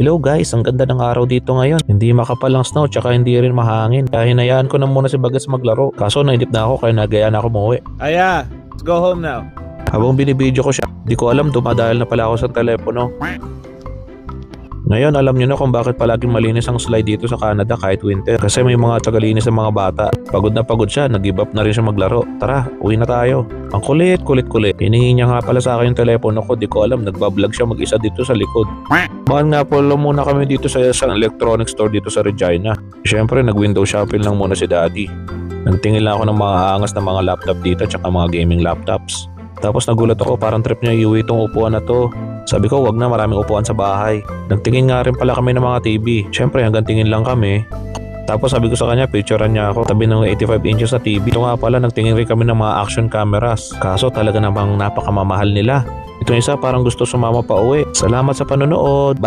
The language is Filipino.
Hello guys, ang ganda ng araw dito ngayon. Hindi makapal ang snow tsaka hindi rin mahangin. Kaya hinayaan ko na muna si Bagas maglaro. Kaso nainip na ako kaya nagaya na ako umuwi. Aya, let's go home now. Habang binibidyo ko siya, di ko alam dumadahil na pala ako sa telepono. Ngayon alam nyo na kung bakit palaging malinis ang slide dito sa Canada kahit winter. Kasi may mga tagalinis ng mga bata. Pagod na pagod siya, nag-give up na rin siya maglaro. Tara, uwi na tayo. Ang kulit. Hiningi niya nga pala sa akin yung telepono ko, di ko alam, nagbablog siya mag-isa dito sa likod. Mahal nga po muna kami dito sa isang electronic store dito sa Regina. Siyempre nag-window shopping lang muna si daddy. Nagtingin lang ako ng mga aangas na mga laptop dito tsaka mga gaming laptops. Tapos nagulat ako, parang trip niya iuwi itong upuan na to. Sabi ko wag na, maraming upuan sa bahay. Nagtingin nga rin pala kami ng mga TV. Siyempre hanggang tingin lang kami. Tapos sabi ko sa kanya, picturean niya ako tabi ng 85 inches na TV. Ito nga pala, nagtingin rin kami ng mga action cameras. Kaso talaga namang napakamamahal nila. Ito isa parang gusto sumama pa uwi. Salamat sa panonood. Bye!